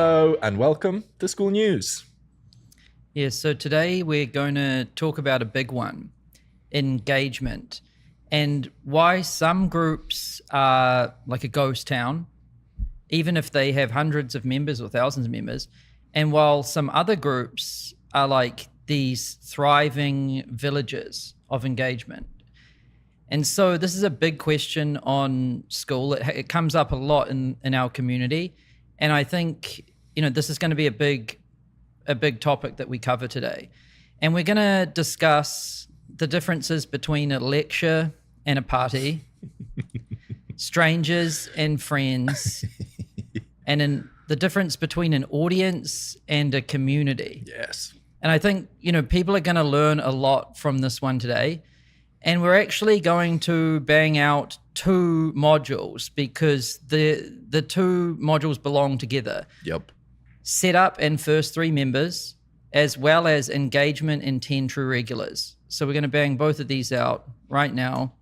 Hello and welcome to Skool News. Yeah, so today we're going to talk about a big one, engagement, and why some groups are like a ghost town, even if they have hundreds of members or thousands of members, and while some other groups are like these thriving villages of engagement. And so this is a big question on Skool. It comes up a lot in our community. And I think, this is going to be a big topic that we cover today. And we're going to discuss the differences between a lecture and a party, strangers and friends, and the difference between an audience and a community. Yes. And I think, people are going to learn a lot from this one today. And we're actually going to bang out two modules because the two modules belong together. Yep. Setup and first three members, as well as engagement and 10 true regulars. So we're going to bang both of these out right now.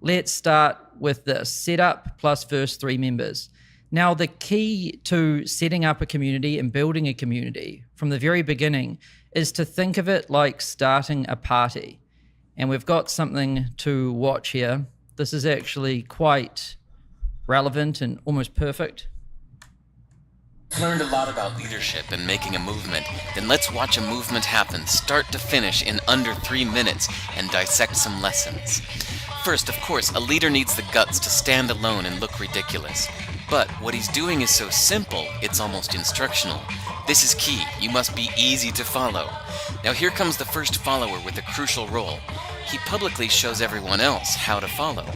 Let's start with this, setup plus first three members. Now, the key to setting up a community and building a community from the very beginning is to think of it like starting a party. And we've got something to watch here. This is actually quite relevant and almost perfect. Learned a lot about leadership and making a movement. Then let's watch a movement happen, start to finish, in under 3 minutes and dissect some lessons. First, of course, a leader needs the guts to stand alone and look ridiculous. But what he's doing is so simple, it's almost instructional. This is key. You must be easy to follow. Now here comes the first follower with a crucial role. He publicly shows everyone else how to follow.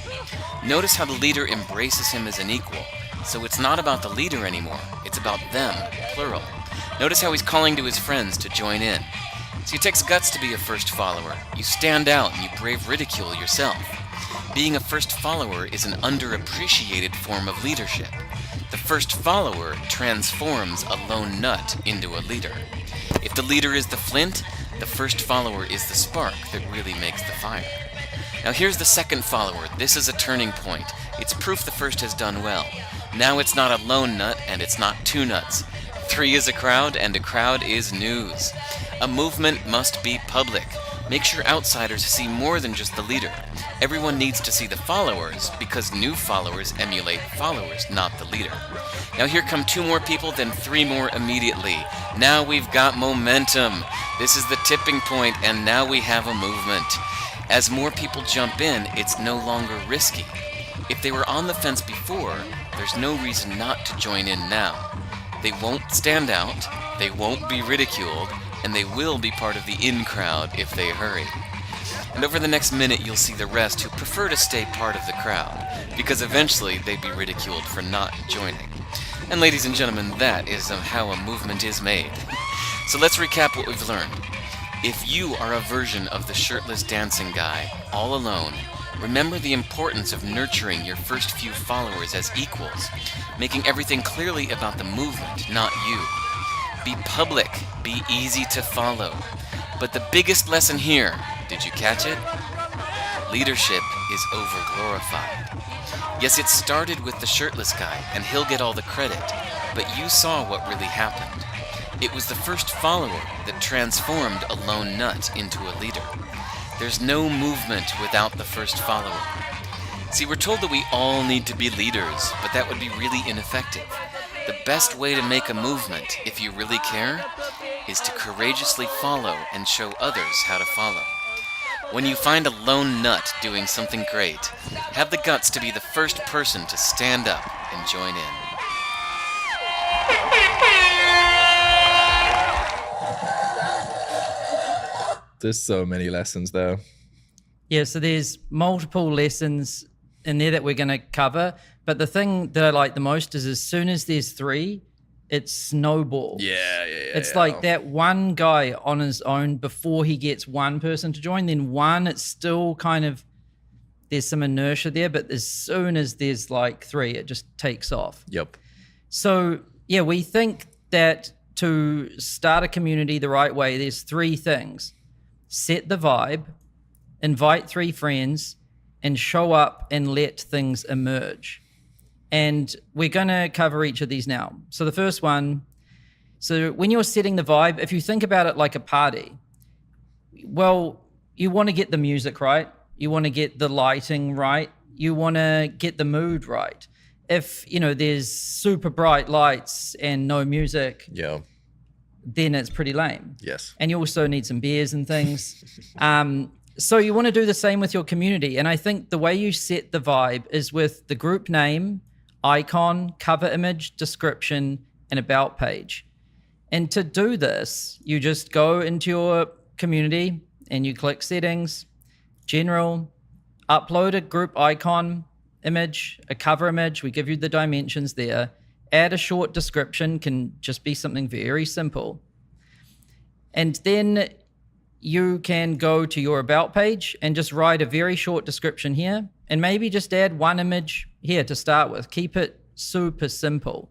Notice how the leader embraces him as an equal. So it's not about the leader anymore. It's about them, plural. Notice how he's calling to his friends to join in. So it takes guts to be a first follower. You stand out and you brave ridicule yourself. Being a first follower is an underappreciated form of leadership. The first follower transforms a lone nut into a leader. If the leader is the flint, the first follower is the spark that really makes the fire. Now here's the second follower. This is a turning point. It's proof the first has done well. Now it's not a lone nut and it's not two nuts. 3 is a crowd and a crowd is news. A movement must be public. Make sure outsiders see more than just the leader. Everyone needs to see the followers because new followers emulate followers, not the leader. Now here come 2 more people, then 3 more immediately. Now we've got momentum. This is the tipping point, and now we have a movement. As more people jump in, it's no longer risky. If they were on the fence before, there's no reason not to join in now. They won't stand out, they won't be ridiculed, and they will be part of the in crowd if they hurry. And over the next minute, you'll see the rest who prefer to stay part of the crowd, because eventually they'd be ridiculed for not joining. And ladies and gentlemen, that is how a movement is made. So let's recap what we've learned. If you are a version of the shirtless dancing guy, all alone, remember the importance of nurturing your first few followers as equals, making everything clearly about the movement, not you. Be public, be easy to follow. But the biggest lesson here, did you catch it? Leadership is overglorified. Yes, it started with the shirtless guy, and he'll get all the credit, but you saw what really happened. It was the first follower that transformed a lone nut into a leader. There's no movement without the first follower. See, we're told that we all need to be leaders, but that would be really ineffective. The best way to make a movement, if you really care, is to courageously follow and show others how to follow. When you find a lone nut doing something great, have the guts to be the first person to stand up and join in. There's so many lessons there. Yeah, so there's multiple lessons in there that we're going to cover. But the thing that I like the most is as soon as there's 3, it snowballs. Yeah. It's like that one guy on his own before he gets one person to join, then one, it's still kind of, there's some inertia there, but as soon as there's like 3, it just takes off. Yep. So yeah, we think that to start a community the right way, there's 3 things. Set the vibe, invite 3 friends, and show up and let things emerge. And we're going to cover each of these now. So the first one So when you're setting the vibe, if you think about it like a party, well, you want to get the music right. You want to get the lighting right. You want to get the mood right. If, there's super bright lights and no music, then it's pretty lame. Yes. And you also need some beers and things. So you want to do the same with your community. And I think the way you set the vibe is with the group name, icon, cover image, description, and about page. And to do this, you just go into your community and you click settings, general, upload a group icon image, a cover image. We give you the dimensions there. Add a short description, can just be something very simple. And then you can go to your about page and just write a very short description here, and maybe just add one image here to start with. Keep it super simple.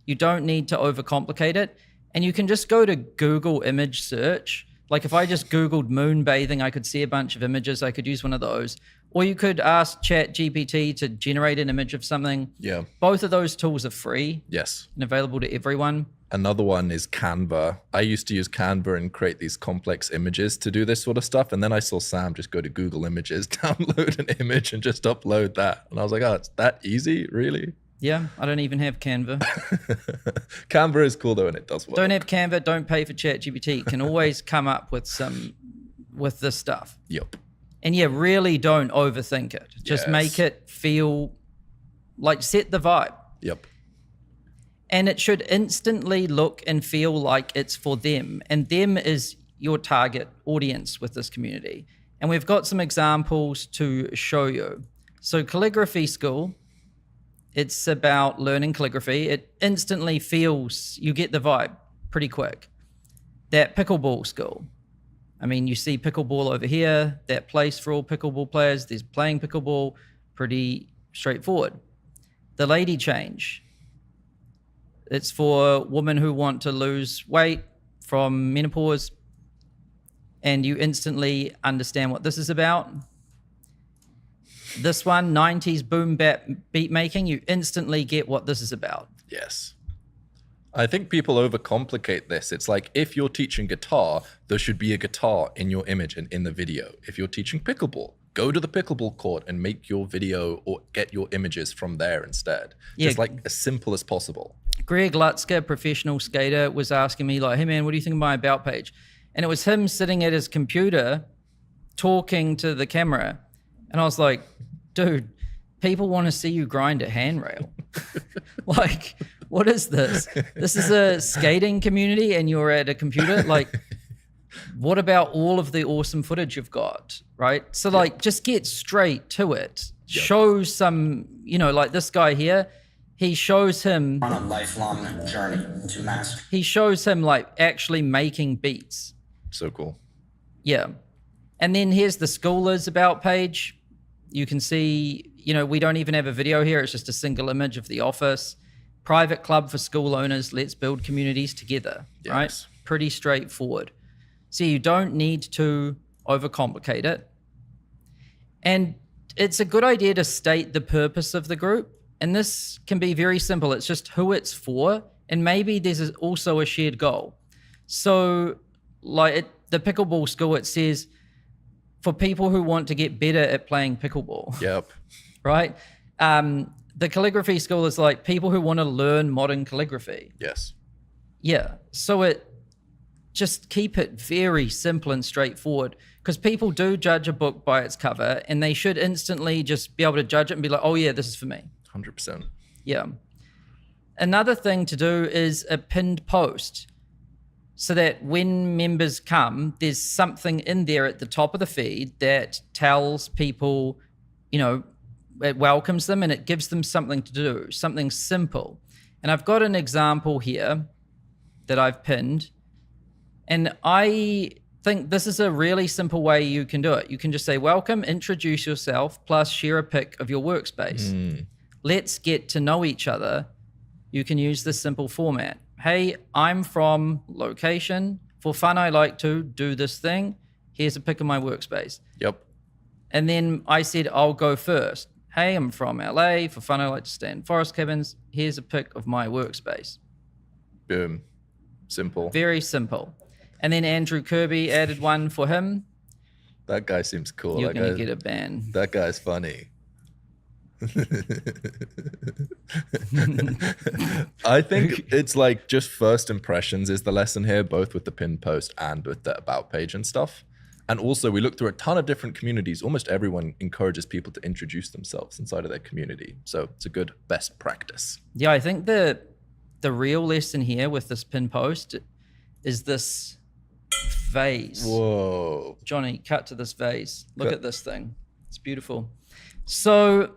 You don't need to overcomplicate it. And you can just go to Google image search. Like if I just Googled moon bathing, I could see a bunch of images. I could use one of those. Or you could ask ChatGPT to generate an image of something. Yeah. Both of those tools are free. Yes. And available to everyone. Another one is Canva. I used to use Canva and create these complex images to do this sort of stuff. And then I saw Sam just go to Google Images, download an image and just upload that. And I was like, oh, it's that easy? Really? Yeah, I don't even have Canva. Canva is cool though, and it does work. Don't have Canva, don't pay for ChatGPT. Can always come up with this stuff. Yep. And yeah, really don't overthink it. Just make it feel like, set the vibe. Yep. And it should instantly look and feel like it's for them. And them is your target audience with this community. And we've got some examples to show you. So Calligraphy School, it's about learning calligraphy. It instantly feels, you get the vibe pretty quick. That Pickleball School. I mean, you see pickleball over here, that place for all pickleball players. There's playing pickleball, pretty straightforward. The Lady Change. It's for women who want to lose weight from menopause. And you instantly understand what this is about. This one, 90s boom bap beat making, you instantly get what this is about. Yes. I think people overcomplicate this. It's like, if you're teaching guitar, there should be a guitar in your image and in the video. If you're teaching pickleball, go to the pickleball court and make your video or get your images from there instead. Yeah. Just like as simple as possible. Greg Lutzka, professional skater, was asking me like, hey man, what do you think of my about page? And it was him sitting at his computer talking to the camera. And I was like, dude, people want to see you grind a handrail. Like, what is this? This is a skating community and you're at a computer? Like, what about all of the awesome footage you've got, right? So like, just get straight to it. Yep. Show some, like this guy here, he shows him on a lifelong journey to master. He shows him like actually making beats. So cool. Yeah. And then here's the Schoolers about page. You can see, we don't even have a video here. It's just a single image of the office. Private club for school owners. Let's build communities together, yes. Right? Pretty straightforward. So you don't need to overcomplicate it. And it's a good idea to state the purpose of the group. And this can be very simple. It's just who it's for. And maybe there's also a shared goal. So like the Pickleball School, it says, for people who want to get better at playing pickleball. Yep. Right? The Calligraphy School is like people who want to learn modern calligraphy. Yes. Yeah. So just keep it very simple and straightforward, because people do judge a book by its cover and they should instantly just be able to judge it and be like, oh yeah, this is for me. 100%. Yeah. Another thing to do is a pinned post, so that when members come, there's something in there at the top of the feed that tells people, it welcomes them and it gives them something to do, something simple. And I've got an example here that I've pinned. And I think this is a really simple way you can do it. You can just say, welcome, introduce yourself, plus share a pic of your workspace. Let's get to know each other. You can use this simple format. Hey, I'm from location. For fun, I like to do this thing. Here's a pic of my workspace. Yep. And then I said, I'll go first. Hey, I'm from LA. For fun, I like to stay in forest cabins. Here's a pic of my workspace. Boom. Simple. Very simple. And then Andrew Kirby added one for him. That guy seems cool. You're going to get a ban. That guy's funny. I think it's like just first impressions is the lesson here, both with the pinned post and with the about page and stuff. And also we look through a ton of different communities. Almost everyone encourages people to introduce themselves inside of their community. So it's a good best practice. Yeah, I think the real lesson here with this pinned post is this vase. Whoa. Johnny, cut to this vase. Look at this thing. It's beautiful. So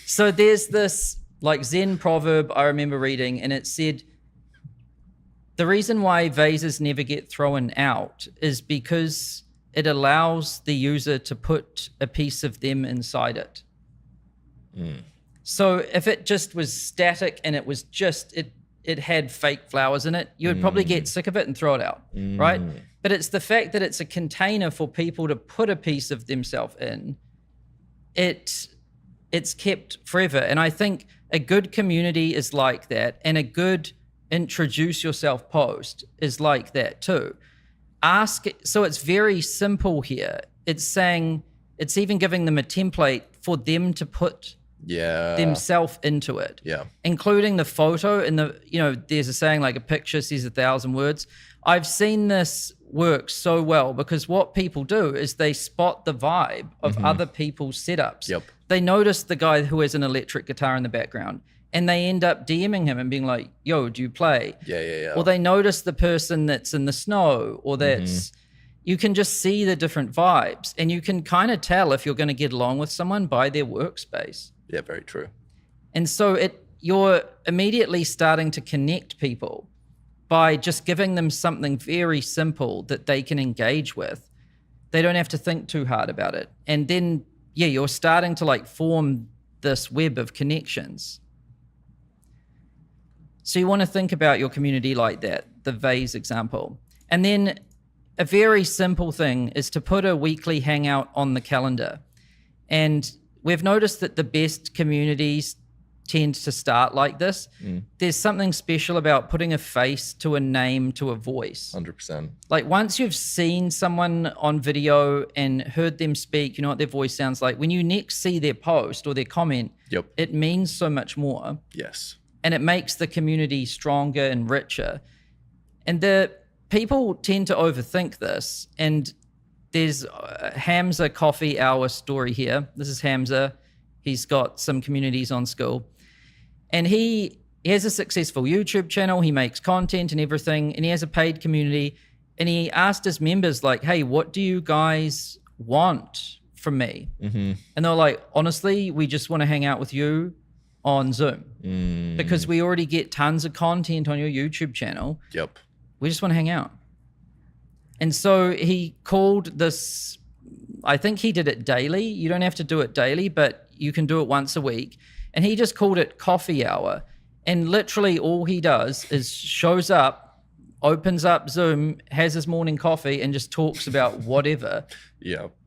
so there's this like Zen proverb I remember reading, and it said, the reason why vases never get thrown out is because it allows the user to put a piece of them inside it. So if it just was static and it was just, it had fake flowers in it, you would probably get sick of it and throw it out, right? But it's the fact that it's a container for people to put a piece of themselves in. It's kept forever. And I think a good community is like that, and a good introduce yourself post is like that too. So it's very simple here. It's saying, it's even giving them a template for them to put themselves into it. Yeah. Including the photo and there's a saying like a picture says 1,000 words. I've seen this work so well because what people do is they spot the vibe of other people's setups. Yep. They notice the guy who has an electric guitar in the background and they end up DMing him and being like, yo, do you play? Yeah. Or they notice the person that's in the snow or that's, you can just see the different vibes, and you can kind of tell if you're going to get along with someone by their workspace. Yeah, very true. And so you're immediately starting to connect people by just giving them something very simple that they can engage with. They don't have to think too hard about it. And then, you're starting to like form this web of connections. So you want to think about your community like that, the vase example. And then a very simple thing is to put a weekly hangout on the calendar. And we've noticed that the best communities tend to start like this. There's something special about putting a face to a name to a voice. 100%. Like once you've seen someone on video and heard them speak, you know what their voice sounds like. When you next see their post or their comment, it means so much more. Yes. And it makes the community stronger and richer. And the people tend to overthink this. And there's a Hamza coffee hour story here. This is Hamza. He's got some communities on Skool. And he has a successful YouTube channel. He makes content and everything. And he has a paid community. And he asked his members, like, hey, what do you guys want from me? And they're like, honestly, we just want to hang out with you on Zoom. Because we already get tons of content on your YouTube channel. Yep. We just want to hang out. And so he called this, I think he did it daily. You don't have to do it daily, but you can do it once a week. And he just called it coffee hour. And literally all he does is shows up, opens up Zoom, has his morning coffee, and just talks about whatever.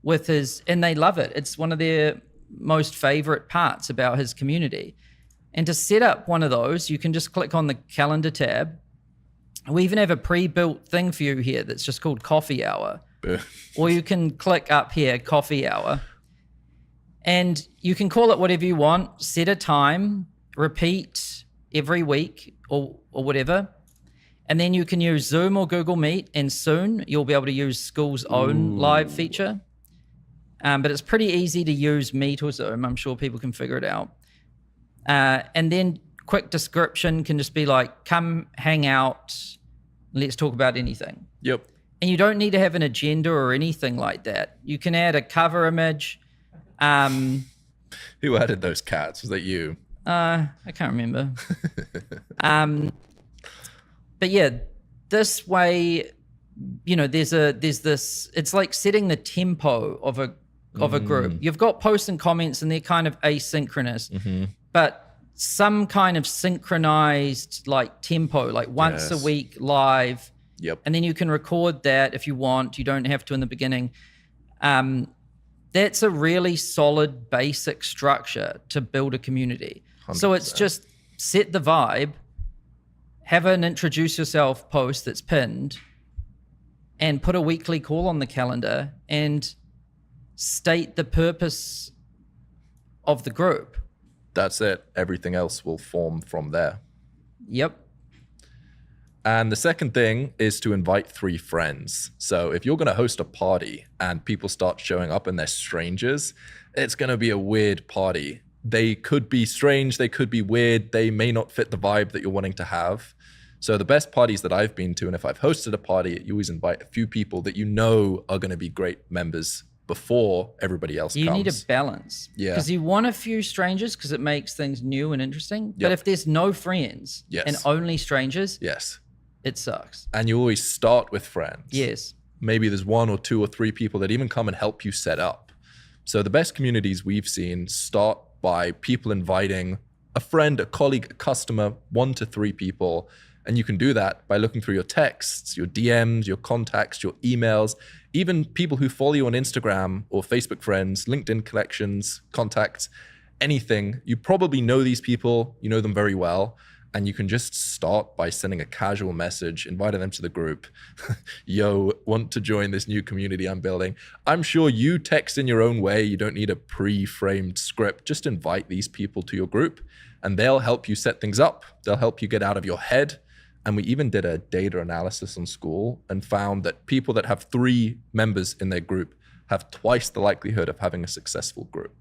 With his, and they love it. It's one of their most favorite parts about his community. And to set up one of those, you can just click on the calendar tab. We even have a pre-built thing for you here that's just called coffee hour. Or you can click up here, coffee hour. And you can call it whatever you want, set a time, repeat every week or whatever. And then you can use Zoom or Google Meet, and soon you'll be able to use Skool's own live feature. But it's pretty easy to use Meet or Zoom. I'm sure people can figure it out. And then quick description can just be like, come hang out, let's talk about anything. Yep. And you don't need to have an agenda or anything like that. You can add a cover image. Who added those cats? Was that you? I can't remember. But yeah, this way, there's this, it's like setting the tempo of a group. You've got posts and comments and they're kind of asynchronous, but some kind of synchronized like tempo, like once a week live. Yep. And then you can record that if you want. You don't have to in the beginning. That's a really solid basic structure to build a community. 100%. So it's just set the vibe have an introduce yourself post that's pinned, and put a weekly call on the calendar and state the purpose of the group. That's it. Everything else will form from there. Yep. And the second thing is to invite 3 friends. So if you're going to host a party and people start showing up and they're strangers, it's going to be a weird party. They could be strange, they could be weird, they may not fit the vibe that you're wanting to have. So the best parties that I've been to, and if I've hosted a party, you always invite a few people that you know are going to be great members before everybody else comes. You need a balance. Yeah. Because you want a few strangers because it makes things new and interesting. Yep. But if there's no friends Yes. and only strangers, Yes. it sucks. And you always start with friends. Yes. Maybe there's 1 or 2 or 3 people that even come and help you set up. So the best communities we've seen start by people inviting a friend, a colleague, a customer, 1 to 3 people. And you can do that by looking through your texts, your DMs, your contacts, your emails, even people who follow you on Instagram or Facebook friends, LinkedIn collections, contacts, anything. You probably know these people, you know them very well. And you can just start by sending a casual message, inviting them to the group. Yo, want to join this new community I'm building? I'm sure you text in your own way. You don't need a pre-framed script. Just invite these people to your group and they'll help you set things up. They'll help you get out of your head. And we even did a data analysis on Skool and found that people that have 3 members in their group have twice the likelihood of having a successful group.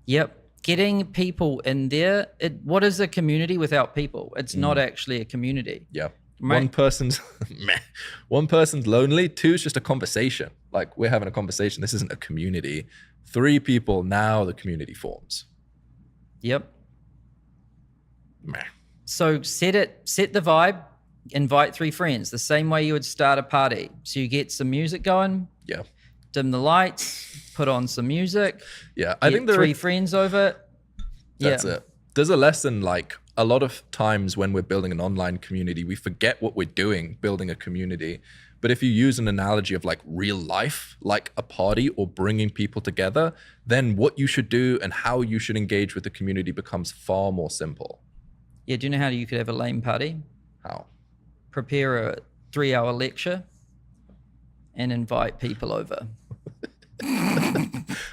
Yep. Getting people in there. What is a community without people? It's not actually a community. Yeah. Right. One person's lonely. 2 is just a conversation. Like we're having a conversation. This isn't a community. 3 people, now the community forms. Yep. Meh. So set the vibe, invite 3 friends, the same way you would start a party. So you get some music going. Yeah. Dim the lights, put on some music. Yeah, I think there 3 friends over. That's it. There's a lesson, like a lot of times when we're building an online community, we forget what we're doing building a community. But if you use an analogy of like real life, like a party or bringing people together, then what you should do and how you should engage with the community becomes far more simple. Yeah, do you know how you could have a lame party? How? Prepare a 3-hour lecture and invite people over.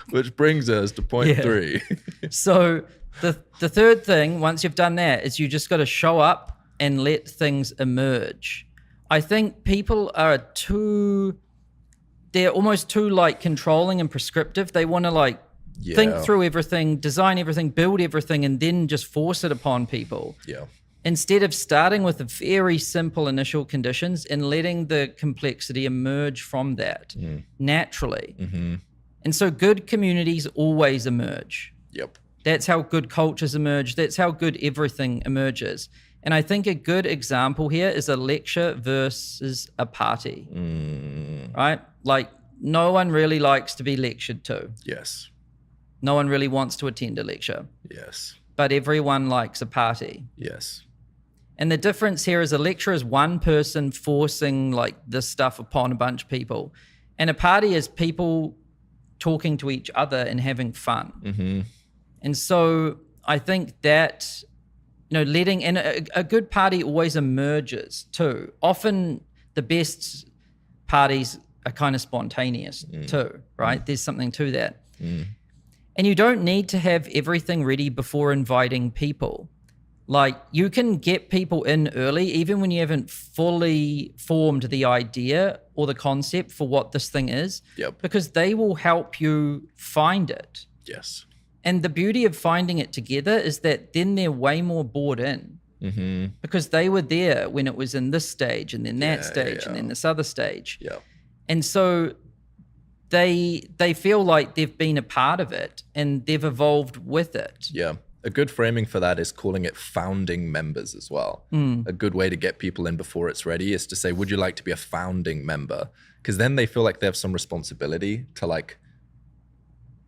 Which brings us to point 3. So the third thing, once you've done that, is you just got to show up and let things emerge. I think people are they're almost too like controlling and prescriptive. They want to like think through everything, design everything, build everything, and then just force it upon people. Yeah. Instead of starting with the very simple initial conditions and letting the complexity emerge from that naturally. Mm-hmm. And so good communities always emerge. Yep. That's how good cultures emerge. That's how good everything emerges. And I think a good example here is a lecture versus a party, right? Like no one really likes to be lectured to. Yes. No one really wants to attend a lecture. Yes. But everyone likes a party. Yes. And the difference here is a lecture is one person forcing like this stuff upon a bunch of people. And a party is people talking to each other and having fun. Mm-hmm. And so I think that, letting, and a good party always emerges too. Often the best parties are kind of spontaneous too, right? There's something to that. And you don't need to have everything ready before inviting people. Like you can get people in early, even when you haven't fully formed the idea or the concept for what this thing is, because they will help you find it. Yes. And the beauty of finding it together is that then they're way more bought in because they were there when it was in this stage and then that stage and then this other stage. Yeah. And so they feel like they've been a part of it and they've evolved with it. Yeah. A good framing for that is calling it founding members as well. A good way to get people in before it's ready is to say, would you like to be a founding member? Because then they feel like they have some responsibility to like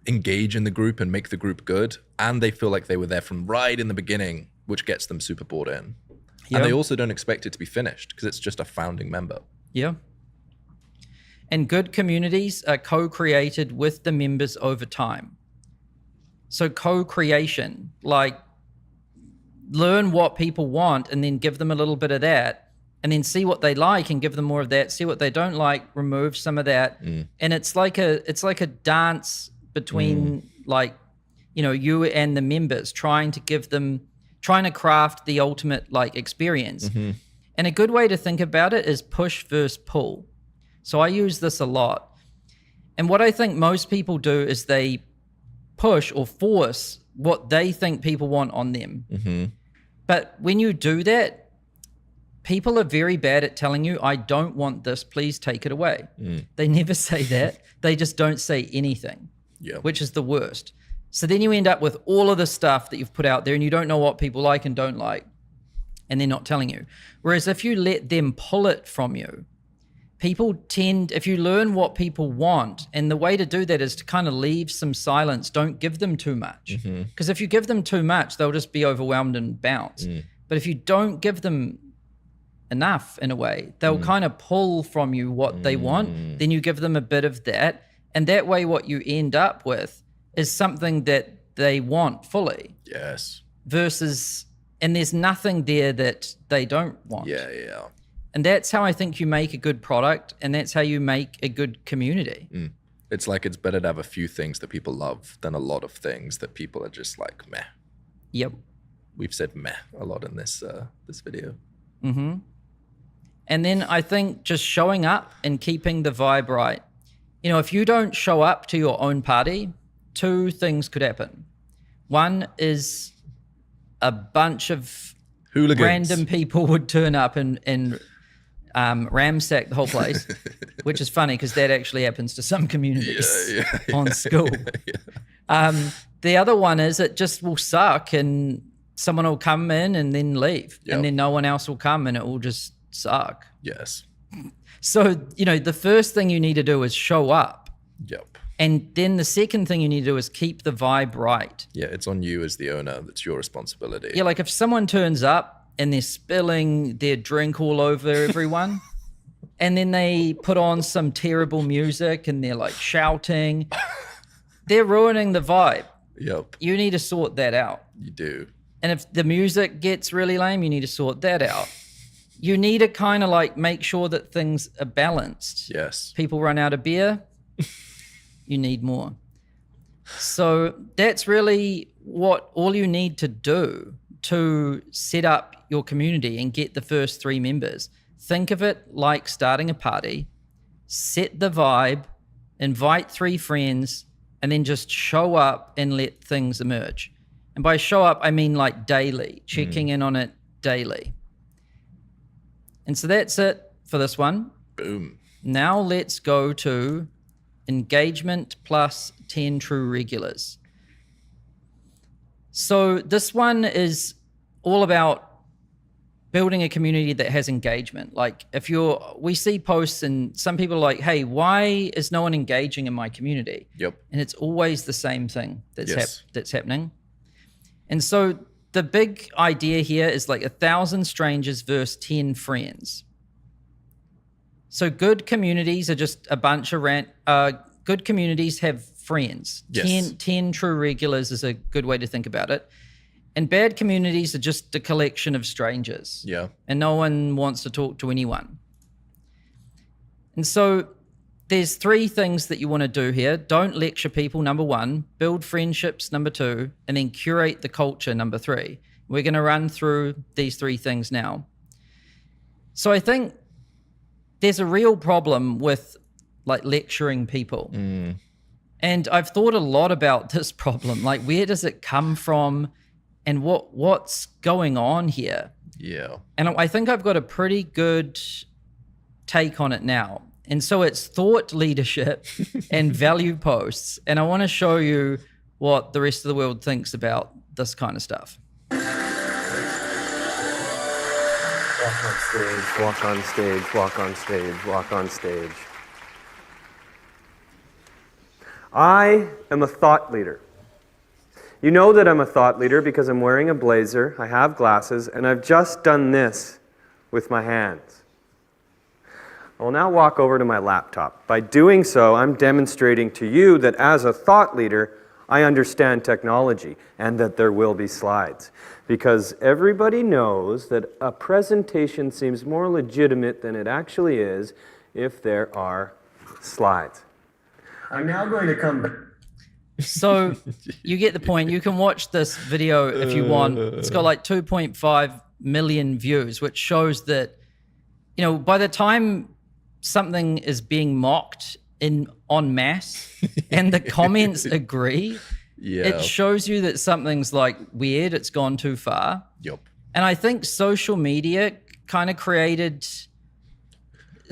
engage in the group and make the group good. And they feel like they were there from right in the beginning, which gets them super bought in. And they also don't expect it to be finished because it's just a founding member. Yeah. And good communities are co-created with the members over time. So co-creation, like learn what people want and then give them a little bit of that, and then see what they like and give them more of that, see what they don't like, remove some of that. And it's like a dance between like, you know, you and the members, trying to craft the ultimate like experience. And a good way to think about it is push versus pull. So I use this a lot. And what I think most people do is they push or force what they think people want on them. But when you do that, people are very bad at telling you, I don't want this, please take it away. They never say that. They just don't say anything, which is the worst. So then you end up with all of the stuff that you've put out there and you don't know what people like and don't like, and they're not telling you. Whereas if you let them pull it from you, if you learn what people want, and the way to do that is to kind of leave some silence, don't give them too much. Because if you give them too much, they'll just be overwhelmed and bounce. But if you don't give them enough in a way, they'll kind of pull from you what they want, then you give them a bit of that, and that way what you end up with is something that they want fully. Yes. And there's nothing there that they don't want. Yeah. And that's how I think you make a good product, and that's how you make a good community. It's like it's better to have a few things that people love than a lot of things that people are just like, meh. Yep. We've said meh a lot in this video. And then I think just showing up and keeping the vibe right. You know, if you don't show up to your own party, two things could happen. One is a bunch of Hooligans. Random people would turn up and ramsack the whole place, which is funny because that actually happens to some communities on Skool. The other one is it just will suck and someone will come in and then leave, and then no one else will come and it will just suck. Yes. So, you know, the first thing you need to do is show up. Yep. And then the second thing you need to do is keep the vibe right. Yeah, it's on you as the owner. That's your responsibility. Yeah, like if someone turns up and they're spilling their drink all over everyone, and then they put on some terrible music and they're like shouting, they're ruining the vibe. Yep. You need to sort that out. You do. And if the music gets really lame, you need to sort that out. You need to kind of like make sure that things are balanced. Yes. People run out of beer, you need more. So that's really what all you need to do to set up your community and get the first 3 members. Think of it like starting a party, set the vibe, invite 3 friends, and then just show up and let things emerge. And by show up, I mean like daily, checking in on it daily. And so that's it for this one. Boom. Now let's go to engagement plus 10 true regulars. So this one is all about building a community that has engagement. Like we see posts and some people are like, hey, why is no one engaging in my community? Yep. And it's always the same thing that's Yes. happening. And so the big idea here is like 1,000 strangers versus 10 friends. So good communities are just a bunch of good communities have friends. Yes. 10 true regulars is a good way to think about it. And bad communities are just a collection of strangers. Yeah. And no one wants to talk to anyone. And so there's 3 things that you want to do here. Don't lecture people, number 1. Build friendships, number 2. And then curate the culture, number 3. We're going to run through these 3 things now. So I think there's a real problem with like lecturing people. And I've thought a lot about this problem. Like, where does it come from and what's going on here? Yeah. And I think I've got a pretty good take on it now. And so it's thought leadership and value posts. And I want to show you what the rest of the world thinks about this kind of stuff. Walk on stage, walk on stage, walk on stage, walk on stage. I am a thought leader. You know that I'm a thought leader because I'm wearing a blazer, I have glasses, and I've just done this with my hands. I will now walk over to my laptop. By doing so, I'm demonstrating to you that as a thought leader, I understand technology and that there will be slides. Because everybody knows that a presentation seems more legitimate than it actually is if there are slides. I'm now going to come... So you get the point. You can watch this video if you want. It's got like 2.5 million views, which shows that, you know, by the time something is being mocked en masse and the comments agree, it shows you that something's like weird, it's gone too far. Yep. And I think social media kind of created...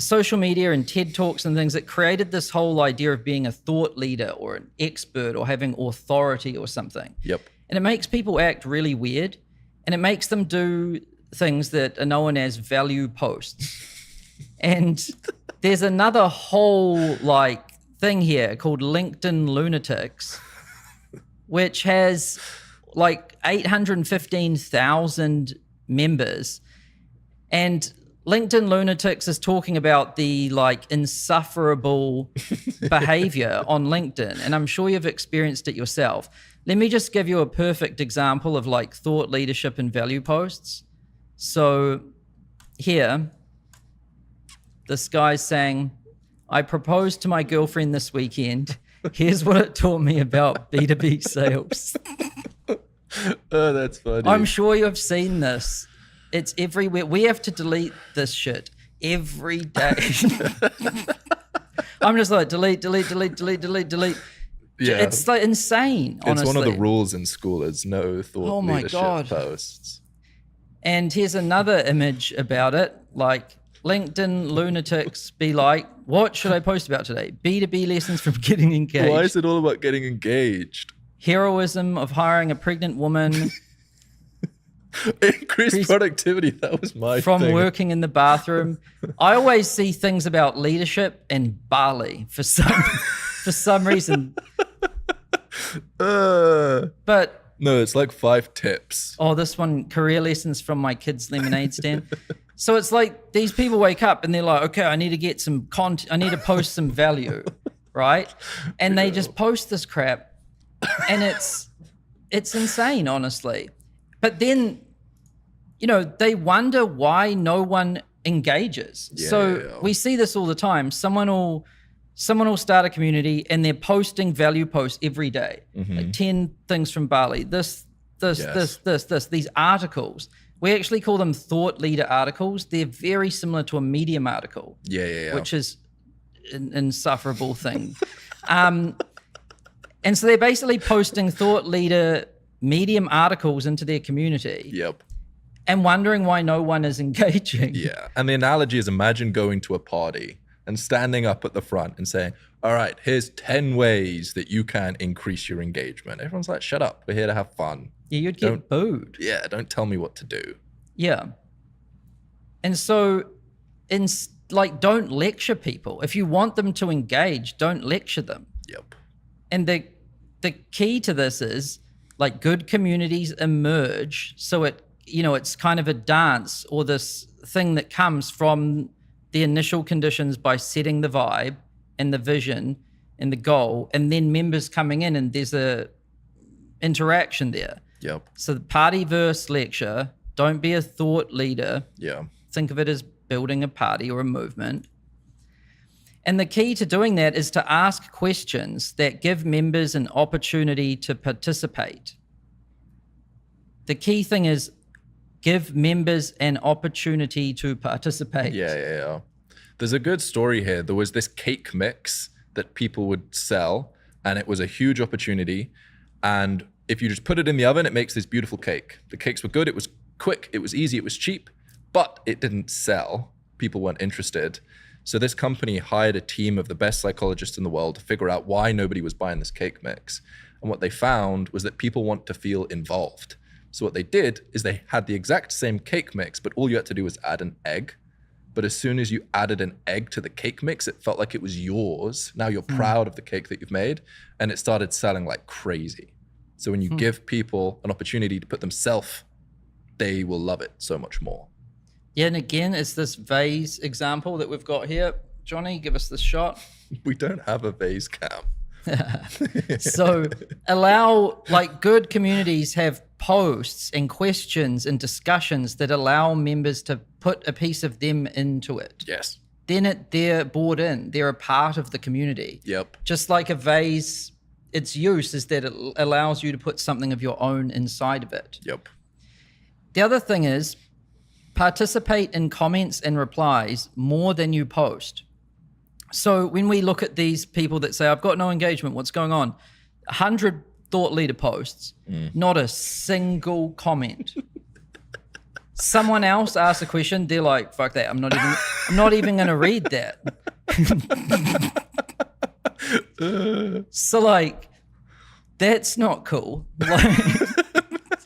Social media and TED Talks and things that created this whole idea of being a thought leader or an expert or having authority or something. Yep. And it makes people act really weird, and it makes them do things that are known as value posts. And there's another whole like thing here called LinkedIn Lunatics, which has like 815,000 members. And LinkedIn Lunatics is talking about the like insufferable behavior on LinkedIn. And I'm sure you've experienced it yourself. Let me just give you a perfect example of like thought leadership and value posts. So here, this guy's saying, I proposed to my girlfriend this weekend. Here's what it taught me about B2B sales. Oh, that's funny. I'm sure you've seen this. It's everywhere. We have to delete this shit every day. I'm just like, delete. Yeah. It's like insane, honestly. It's one of the rules in Skool is no thought leadership posts. And here's another image about it. Like, LinkedIn Lunatics be like, what should I post about today? B2B lessons from getting engaged. Why is it all about getting engaged? Heroism of hiring a pregnant woman. Increased productivity. That was my from thing. Working in the bathroom. I always see things about leadership and Bali for some reason. But no, it's like 5 tips. Oh, this one, career lessons from my kids' lemonade stand. So it's like these people wake up and they're like, okay, I need to get some content. I need to post some value, right? And they just post this crap, and it's insane, honestly. But then, you know, they wonder why no one engages. We see this all the time. Someone will start a community and they're posting value posts every day. Like 10 things from Bali, this, these articles. We actually call them thought leader articles. They're very similar to a Medium article. Which is an insufferable thing. And so they're basically posting thought leader Medium articles into their community. Yep. And wondering why no one is engaging. Yeah. And the analogy is, imagine going to a party and standing up at the front and saying, all right, here's 10 ways that you can increase your engagement. Everyone's like, shut up. We're here to have fun. Yeah, you'd get booed. Yeah, don't tell me what to do. Yeah. And so, don't lecture people. If you want them to engage, don't lecture them. Yep. And the key to this is, like, good communities emerge. So it's kind of a dance, or this thing that comes from the initial conditions by setting the vibe and the vision and the goal, and then members coming in, and there's a interaction there. Yep. So the party versus lecture, don't be a thought leader. Yeah. Think of it as building a party or a movement. And the key to doing that is to ask questions that give members an opportunity to participate. The key thing is give members an opportunity to participate. Yeah. There's a good story here. There was this cake mix that people would sell, and it was a huge opportunity. And if you just put it in the oven, it makes this beautiful cake. The cakes were good. It was quick. It was easy. It was cheap, but it didn't sell. People weren't interested. So this company hired a team of the best psychologists in the world to figure out why nobody was buying this cake mix. And what they found was that people want to feel involved. So what they did is they had the exact same cake mix, but all you had to do was add an egg. But as soon as you added an egg to the cake mix, it felt like it was yours. Now you're proud of the cake that you've made, and it started selling like crazy. So when you give people an opportunity to put themselves, they will love it so much more. Yeah, and again, it's this vase example that we've got here. Johnny, give us the shot. We don't have a vase cam. So allow, like, good communities have posts and questions and discussions that allow members to put a piece of them into it. Yes. Then they're bought in. They're a part of the community. Yep. Just like a vase, its use is that it allows you to put something of your own inside of it. Yep. The other thing is participate in comments and replies more than you post. So when we look at these people that say, I've got no engagement, what's going on? 100 thought leader posts, not a single comment. Someone else asks a question, they're like, fuck that, I'm not even going to read that. So like, that's not cool. Like,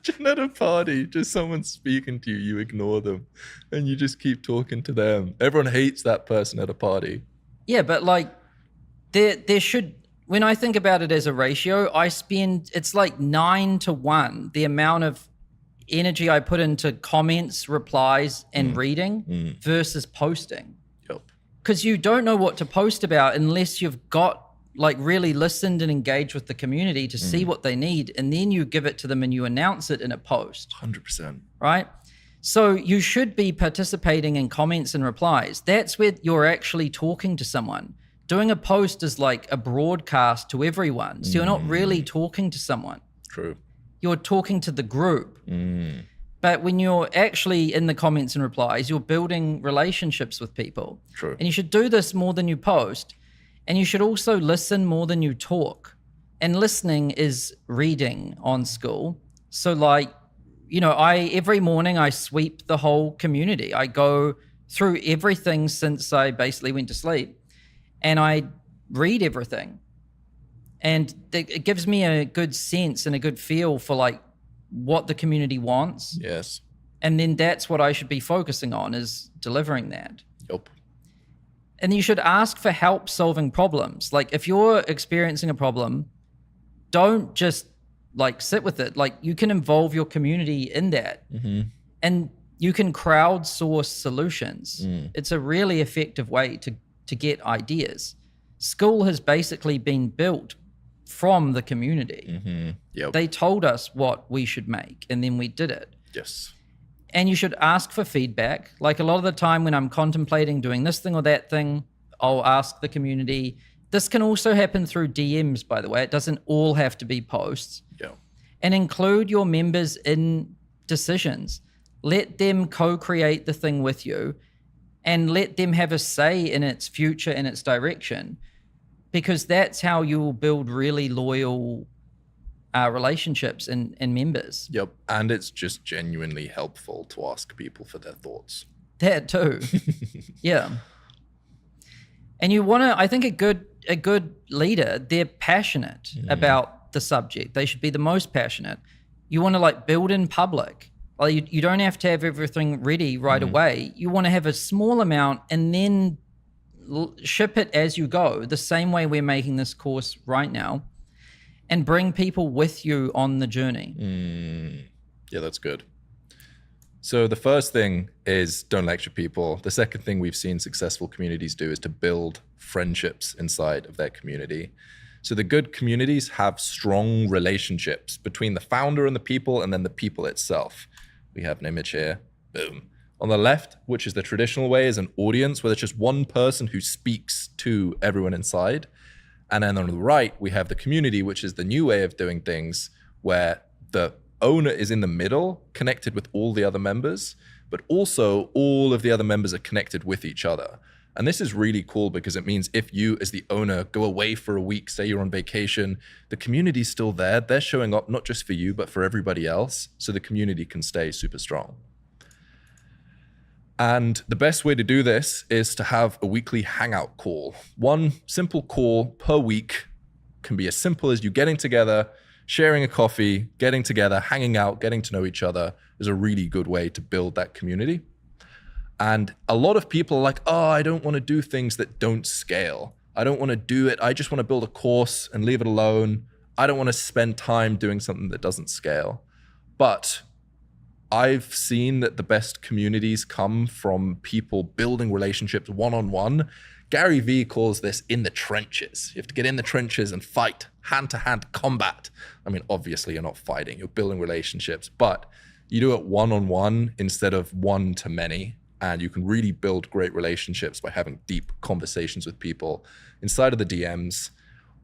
Imagine at a party, just someone speaking to you, you ignore them, and you just keep talking to them. Everyone hates that person at a party. yeah, but like, there should, when I think about it as a ratio, it's like 9-1, the amount of energy I put into comments, replies, and reading versus posting. Yep. Because you don't know what to post about unless you've got, like, really listened and engaged with the community to see what they need, and then you give it to them and you announce it in a post. 100%. Right? So you should be participating in comments and replies. That's where you're actually talking to someone. Doing a post is like a broadcast to everyone. So you're not really talking to someone. True. You're talking to the group. But when you're actually in the comments and replies, you're building relationships with people. True. And you should do this more than you post. And you should also listen more than you talk. And listening is reading on Skool. So like, you know, every morning I sweep the whole community. I go through everything since I basically went to sleep, and I read everything. And it gives me a good sense and a good feel for like what the community wants. Yes. And then that's what I should be focusing on, is delivering that. Yep. And you should ask for help solving problems. Like, if you're experiencing a problem, don't just like sit with it. Like, you can involve your community in that. And you can crowdsource solutions. It's a really effective way to get ideas. Skool has basically been built from the community. Yep. They told us what we should make, and then we did it. Yes. And you should ask for feedback. Like, a lot of the time when I'm contemplating doing this thing or that thing, I'll ask the community. This can also happen through DMs, by the way. It doesn't all have to be posts. Yeah. And include your members in decisions. Let them co-create the thing with you, and let them have a say in its future and its direction, because that's how you will build really loyal relationships and members. Yep. And it's just genuinely helpful to ask people for their thoughts. That too. Yeah. And you want to, I think a good leader, they're passionate about the subject. They should be the most passionate. You want to like build in public. Like, you don't have to have everything ready right away. You want to have a small amount and then ship it as you go, the same way we're making this course right now, and bring people with you on the journey. Yeah, that's good. So the first thing is don't lecture people. The second thing we've seen successful communities do is to build friendships inside of their community. So the good communities have strong relationships between the founder and the people, and then the people itself. We have an image here. Boom. On the left, which is the traditional way, is an audience where there's just one person who speaks to everyone inside. And then on the right, we have the community, which is the new way of doing things, where the owner is in the middle, connected with all the other members, but also all of the other members are connected with each other. And this is really cool because it means if you, as the owner, go away for a week, say you're on vacation, the community's still there. They're showing up not just for you, but for everybody else, so the community can stay super strong. And the best way to do this is to have a weekly hangout call. One simple call per week can be as simple as you getting together, sharing a coffee, getting together, hanging out, getting to know each other is a really good way to build that community. And a lot of people are like, oh, I don't want to do things that don't scale. I don't want to do it. I just want to build a course and leave it alone. I don't want to spend time doing something that doesn't scale. But I've seen that the best communities come from people building relationships one-on-one, Gary Vee calls this in the trenches. You have to get in the trenches and fight, hand-to-hand combat. I mean, obviously you're not fighting, you're building relationships, but you do it one-on-one instead of one-to-many, and you can really build great relationships by having deep conversations with people inside of the DMs.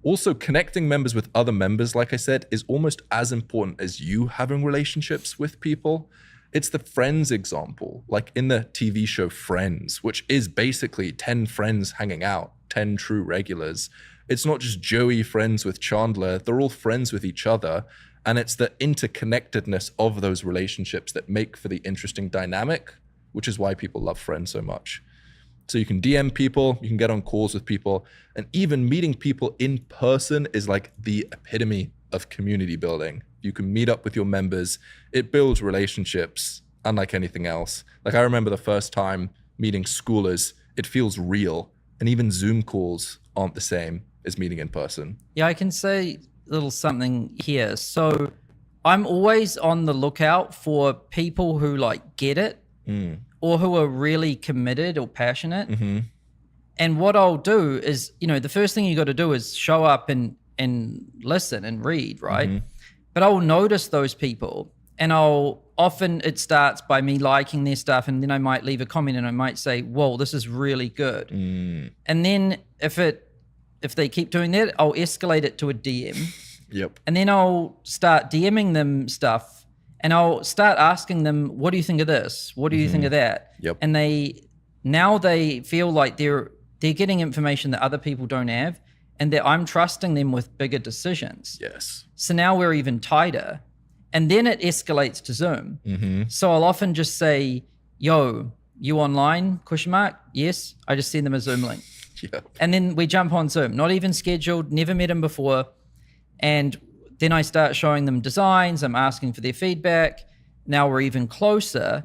Also, connecting members with other members, like I said, is almost as important as you having relationships with people. It's the friends example, like in the TV show Friends, which is basically 10 friends hanging out, 10 true regulars. It's not just Joey friends with Chandler, they're all friends with each other. And it's the interconnectedness of those relationships that make for the interesting dynamic, which is why people love Friends so much. So you can DM people, you can get on calls with people, and even meeting people in person is like the epitome of community building. You can meet up with your members. It builds relationships unlike anything else. Like I remember the first time meeting schoolers, it feels real. And even Zoom calls aren't the same as meeting in person. Yeah, I can say a little something here. So I'm always on the lookout for people who like get it or who are really committed or passionate. And what I'll do is, you know, the first thing you got to do is show up and listen and read, right? But I'll notice those people, and it starts by me liking their stuff, and then I might leave a comment and I might say, whoa, this is really good. And then if they keep doing that, I'll escalate it to a DM. Yep. And then I'll start DMing them stuff, and I'll start asking them, what do you think of this? What do you think of that? Yep. And they feel like they're getting information that other people don't have, and that I'm trusting them with bigger decisions. Yes. So now we're even tighter. And then it escalates to Zoom. So I'll often just say, yo, you online? ? Yes. I just send them a Zoom link. Yep. And then we jump on Zoom, not even scheduled, never met them before. And then I start showing them designs. I'm asking for their feedback. Now we're even closer.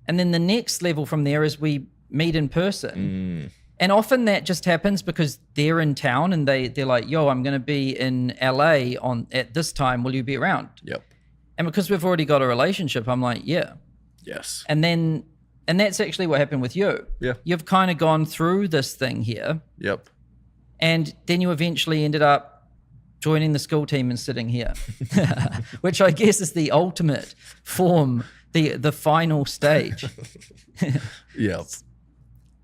And then the next level from there is we meet in person. And often that just happens because they're in town and they're like, yo, I'm going to be in LA at this time. Will you be around? Yep. And because we've already got a relationship, I'm like, yeah. Yes. And that's actually what happened with you. Yeah. You've kind of gone through this thing here. Yep. And then you eventually ended up joining the Skool team and sitting here, which I guess is the ultimate form, the final stage. Yep.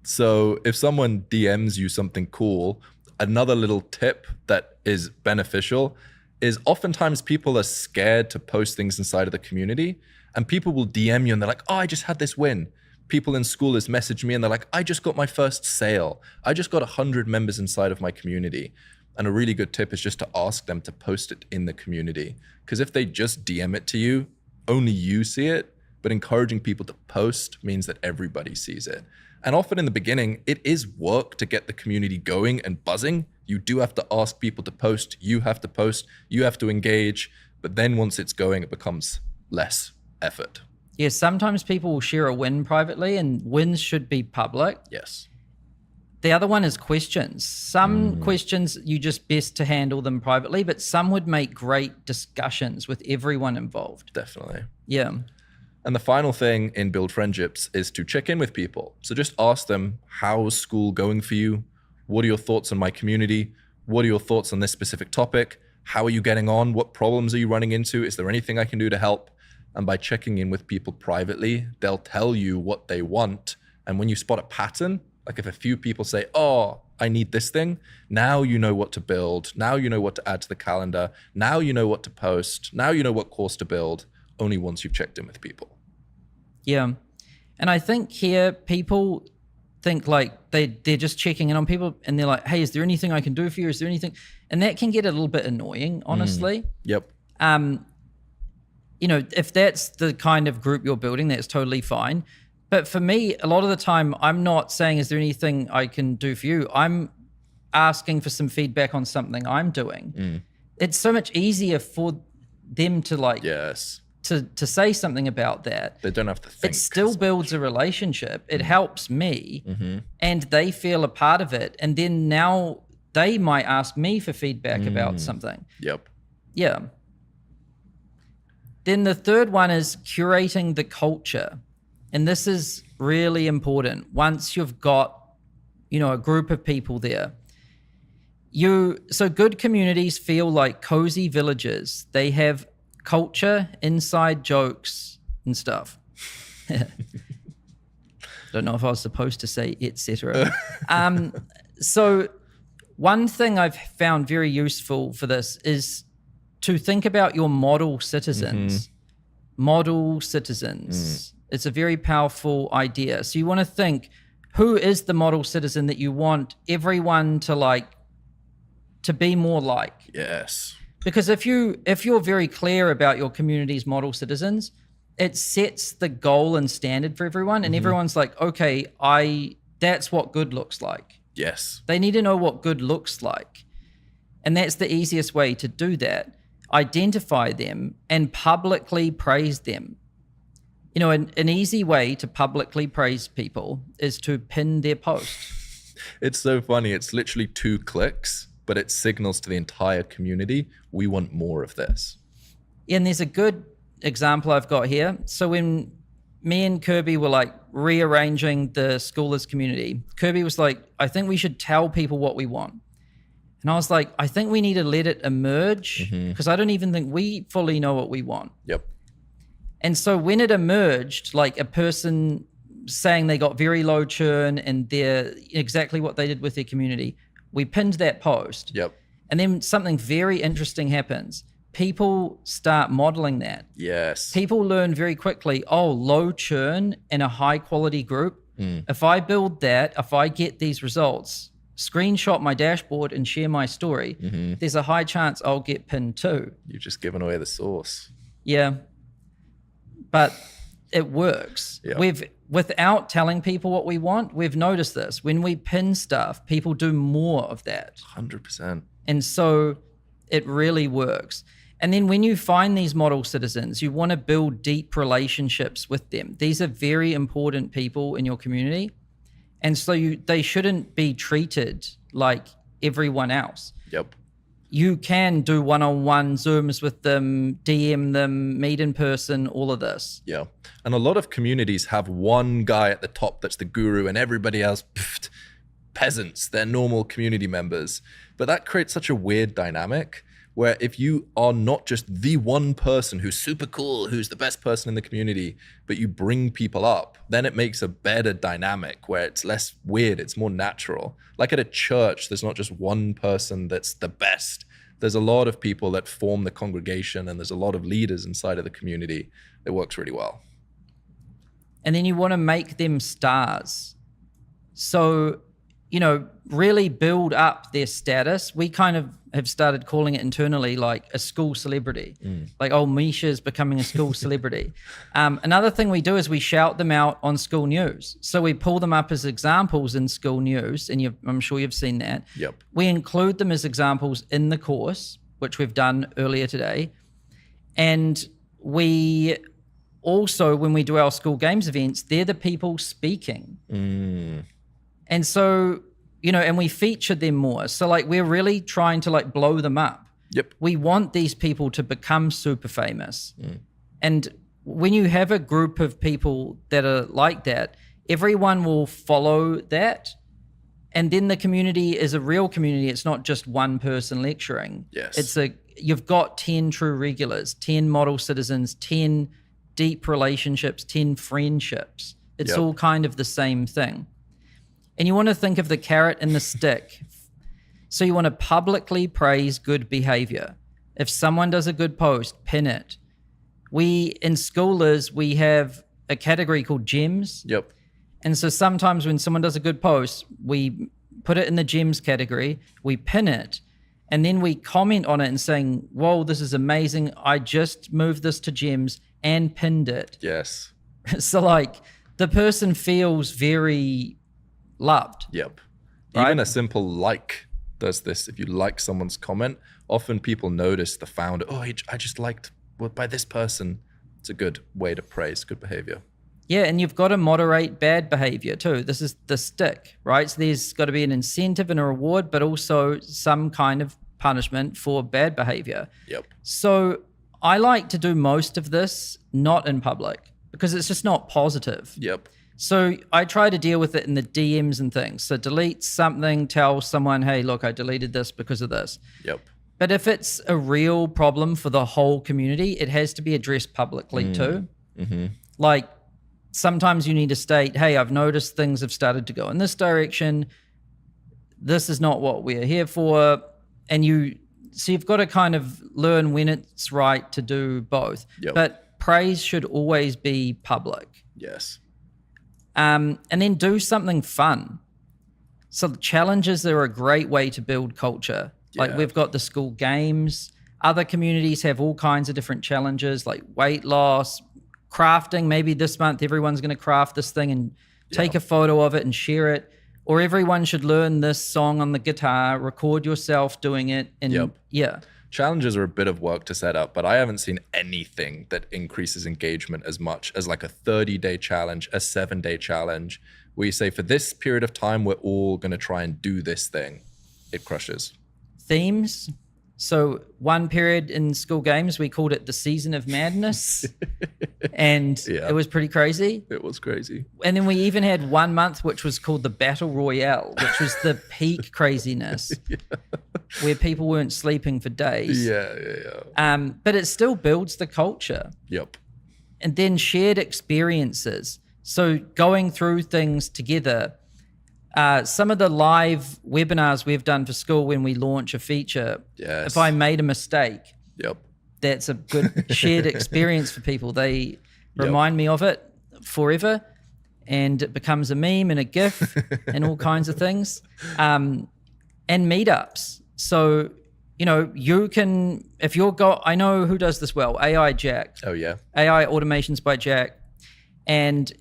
So if someone DMs you something cool, another little tip that is beneficial is oftentimes people are scared to post things inside of the community, and people will DM you and they're like, oh, I just had this win. People in Skoolers message me and they're like, I just got my first sale. I just got 100 members inside of my community. And a really good tip is just to ask them to post it in the community. Because if they just DM it to you, only you see it, but encouraging people to post means that everybody sees it. And often in the beginning, it is work to get the community going and buzzing. You do have to ask people to post, you have to engage, but then once it's going, it becomes less effort. Yeah, sometimes people will share a win privately, and wins should be public. Yes. The other one is questions. Some questions you just best to handle them privately, but some would make great discussions with everyone involved. Definitely. Yeah. And the final thing in Build Friendships is to check in with people. So just ask them, how's school going for you? What are your thoughts on my community? What are your thoughts on this specific topic? How are you getting on? What problems are you running into? Is there anything I can do to help? And by checking in with people privately, they'll tell you what they want. And when you spot a pattern, like if a few people say, oh, I need this thing, now you know what to build. Now you know what to add to the calendar. Now you know what to post. Now you know what course to build, only once you've checked in with people. Yeah. And I think here people think like they're just checking in on people and they're like, hey, is there anything I can do for you? Is there anything? And that can get a little bit annoying, honestly. Yep. You know, if that's the kind of group you're building, that's totally fine. But for me, a lot of the time, I'm not saying, is there anything I can do for you? I'm asking for some feedback on something I'm doing. It's so much easier for them to like, Yes. to say something about that. They don't have to think. It still builds a relationship. It helps me and they feel a part of it. And then now they might ask me for feedback about something. Yep. Yeah. Then the third one is curating the culture. And this is really important. Once you've got a group of people there. So good communities feel like cozy villages. They have culture, inside jokes, and stuff. Don't know if I was supposed to say etc. So one thing I've found very useful for this is to think about your model citizens. Model citizens. It's a very powerful idea. So you want to think, who is the model citizen that you want everyone to be more like? Yes. Because if you're very clear about your community's model citizens, it sets the goal and standard for everyone, and everyone's like, okay, that's what good looks like. Yes. They need to know what good looks like. And that's the easiest way to do that. Identify them and publicly praise them. An easy way to publicly praise people is to pin their post. It's so funny. It's literally 2 clicks, but it signals to the entire community, we want more of this. And there's a good example I've got here. So when me and Kirby were rearranging the Schoolers community, Kirby was like, I think we should tell people what we want. And I was like, I think we need to let it emerge because I don't even think we fully know what we want. Yep. And so when it emerged, like a person saying they got very low churn and they're exactly what they did with their community, we pinned that post. Yep. And then something very interesting happens. People start modeling that. Yes. People learn very quickly, low churn in a high quality group. If I build that, if I get these results, screenshot my dashboard and share my story, there's a high chance I'll get pinned too. You've just given away the source. Yeah. But it works. Yeah. Without telling people what we want, we've noticed this. When we pin stuff, people do more of that. 100%. And so it really works. And then when you find these model citizens, you want to build deep relationships with them. These are very important people in your community. And so they shouldn't be treated like everyone else. Yep. You can do one-on-one Zooms with them, DM them, meet in person, all of this. Yeah. And a lot of communities have one guy at the top that's the guru and everybody else, peasants, they're normal community members. But that creates such a weird dynamic where if you are not just the one person who's super cool, who's the best person in the community, but you bring people up, then it makes a better dynamic where it's less weird, it's more natural. Like at a church, there's not just one person that's the best. There's a lot of people that form the congregation and there's a lot of leaders inside of the community. It works really well. And then you want to make them stars. So, really build up their status. We kind of have started calling it internally like a school celebrity. Like, Misha's becoming a school celebrity. Another thing we do is we shout them out on school news. So we pull them up as examples in school news, and I'm sure you've seen that. Yep. We include them as examples in the course, which we've done earlier today. And we also, when we do our school games events, they're the people speaking. And so, and we feature them more. So we're really trying to blow them up. Yep. We want these people to become super famous. And when you have a group of people that are like that, everyone will follow that. And then the community is a real community. It's not just one person lecturing. Yes. You've got 10 true regulars, 10 model citizens, 10 deep relationships, 10 friendships. It's all kind of the same thing. And you want to think of the carrot and the stick. So you want to publicly praise good behavior. If someone does a good post, pin it. In Schoolers, we have a category called gems. Yep. And so sometimes when someone does a good post, we put it in the gems category, we pin it, and then we comment on it and saying, whoa, this is amazing. I just moved this to gems and pinned it. Yes. So the person feels very loved. Yep. Right? Even a simple like does this. If you like someone's comment, often people notice the founder, I just liked by this person. It's a good way to praise good behavior. Yeah, and you've got to moderate bad behavior too. This is the stick, right? So there's got to be an incentive and a reward, but also some kind of punishment for bad behavior. Yep. So I like to do most of this not in public because it's just not positive. Yep. So I try to deal with it in the DMs and things. So delete something, tell someone, hey, look, I deleted this because of this. Yep. But if it's a real problem for the whole community, it has to be addressed publicly too. Like sometimes you need to state, hey, I've noticed things have started to go in this direction. This is not what we're here for. And so you've got to kind of learn when it's right to do both. Yep. But praise should always be public. Yes. And then do something fun. So challenges are a great way to build culture. Like we've got the Skool games. Other communities have all kinds of different challenges like weight loss, crafting. Maybe this month everyone's going to craft this thing and take a photo of it and share it. Or everyone should learn this song on the guitar, record yourself doing it. And Challenges are a bit of work to set up, but I haven't seen anything that increases engagement as much as like a 30-day challenge, a 7-day challenge, where you say for this period of time, we're all going to try and do this thing. It crushes. Themes. So one period in Skool games, we called it the Season of Madness. And it was pretty crazy. It was crazy. And then we even had 1 month, which was called the Battle Royale, which was the peak craziness, where people weren't sleeping for days. But it still builds the culture. Yep. And then shared experiences. So going through things together. Some of the live webinars we've done for Skool when we launch a feature, if I made a mistake, that's a good shared experience for people. They remind me of it forever, and it becomes a meme and a GIF and all kinds of things. And meetups. So, you can, if you're I know who does this well, AI Jack. Oh, yeah. AI Automations by Jack. And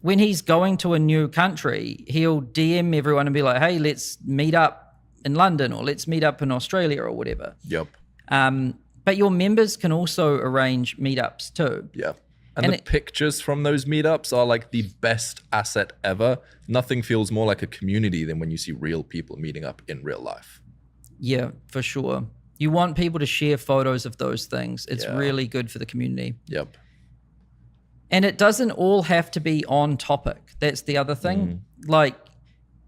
when he's going to a new country, he'll DM everyone and be like, hey, let's meet up in London or let's meet up in Australia or whatever. Yep. But your members can also arrange meetups too. Yeah. And the pictures from those meetups are like the best asset ever. Nothing feels more like a community than when you see real people meeting up in real life. Yeah, for sure. You want people to share photos of those things. It's really good for the community. Yep. And it doesn't all have to be on topic. That's the other thing. Like,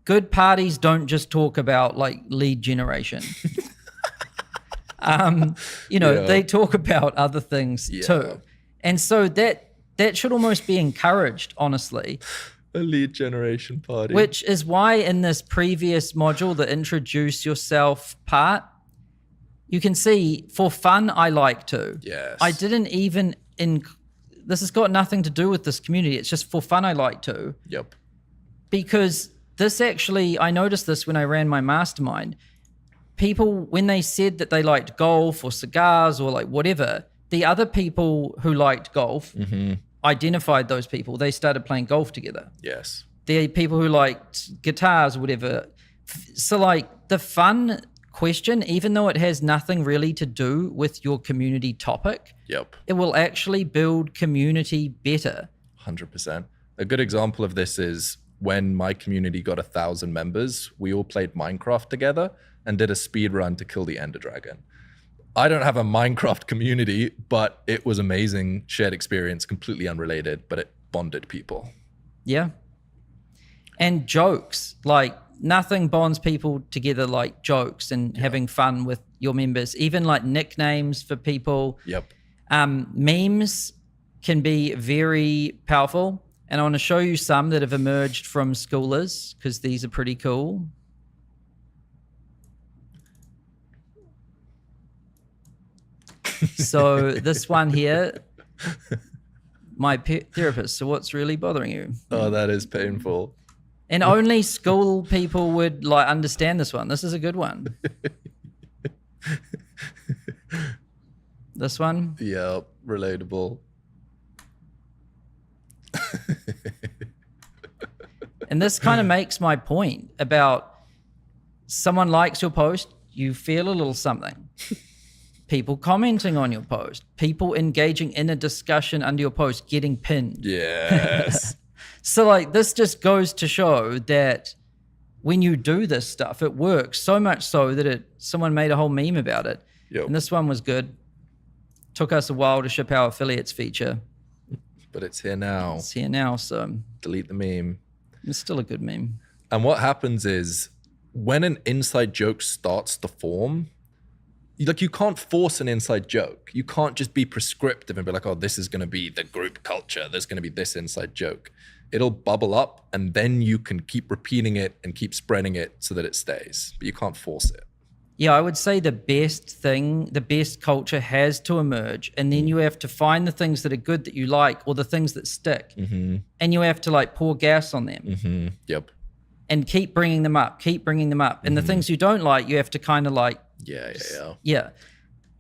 good parties don't just talk about like lead generation. They talk about other things too. And so that should almost be encouraged, honestly. A lead generation party. Which is why in this previous module, the introduce yourself part, you can see for fun, I like to. Yes. I didn't even this has got nothing to do with this community. It's just for fun, I like to. Yep. Because this actually, I noticed this when I ran my mastermind. People, when they said that they liked golf or cigars or like whatever, the other people who liked golf identified those people. They started playing golf together. Yes. The people who liked guitars or whatever. So like the fun question, even though it has nothing really to do with your community topic, it will actually build community better. 100%. A good example of this is when my community got 1,000 members, we all played Minecraft together and did a speed run to kill the Ender Dragon. I don't have a Minecraft community, but it was amazing, shared experience, completely unrelated, but it bonded people. Yeah. And jokes, like nothing bonds people together like jokes and having fun with your members, even like nicknames for people. Yep. Memes can be very powerful. And I want to show you some that have emerged from Skoolers because these are pretty cool. So this one here, my therapist. So what's really bothering you? Oh, that is painful. And only Skool people would like understand this one. This is a good one. This one? Yeah, relatable. And this kind of makes my point about someone likes your post, you feel a little something. People commenting on your post, people engaging in a discussion under your post, getting pinned. Yes. So like this just goes to show that when you do this stuff, it works so much so that someone made a whole meme about it. Yep. And this one was good. Took us a while to ship our affiliates feature. But it's here now. It's here now, so Delete the meme. it's still a good meme. And what happens is when an inside joke starts to form, you can't force an inside joke. You can't just be prescriptive and be like, oh, this is going to be the group culture. There's going to be this inside joke. It'll bubble up and then you can keep repeating it and keep spreading it so that it stays, but you can't force it. Yeah, I would say the best culture has to emerge, and then you have to find the things that are good that you like, or the things that stick, and you have to like pour gas on them. Yep. And keep bringing them up. And the things you don't like, you have to kind of like, yeah.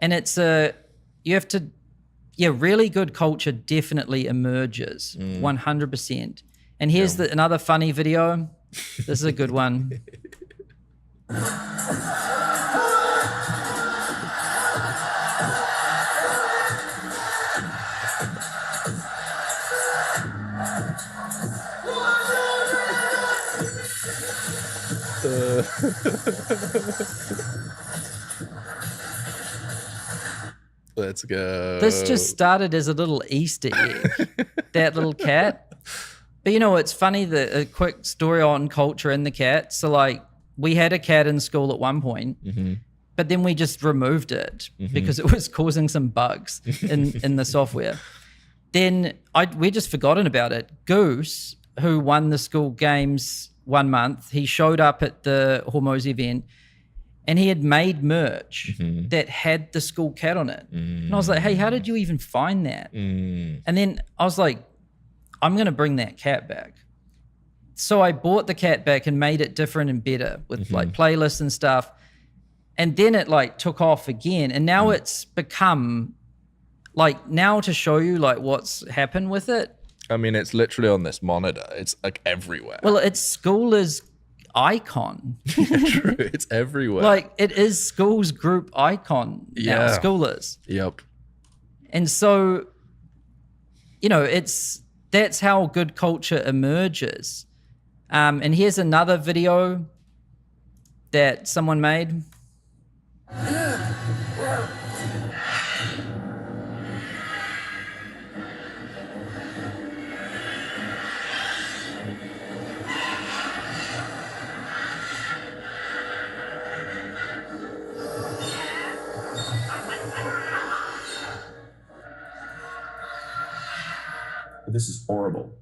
And it's really good culture definitely emerges 100%. And here's another funny video. This is a good one. Let's go. This just started as a little Easter egg, that little cat. But it's funny, a quick story on culture and the cat. So like we had a cat in school at one point, but then we just removed it because it was causing some bugs in the software. Then we just forgotten about it. Goose, who won the school games 1 month, he showed up at the Hormozy event and he had made merch that had the school cat on it. And I was like, hey, how did you even find that? And then I was like, I'm going to bring that cat back. So I bought the cat back and made it different and better with like playlists and stuff. And then it like took off again. And now it's become like, now to show you like what's happened with it. I mean, it's literally on this monitor. It's like everywhere. Well, it's Skool's icon. True. It's everywhere. Like it is Skool's group icon now. Skool is. Yep. And so, that's how good culture emerges. And here's another video that someone made. This is horrible.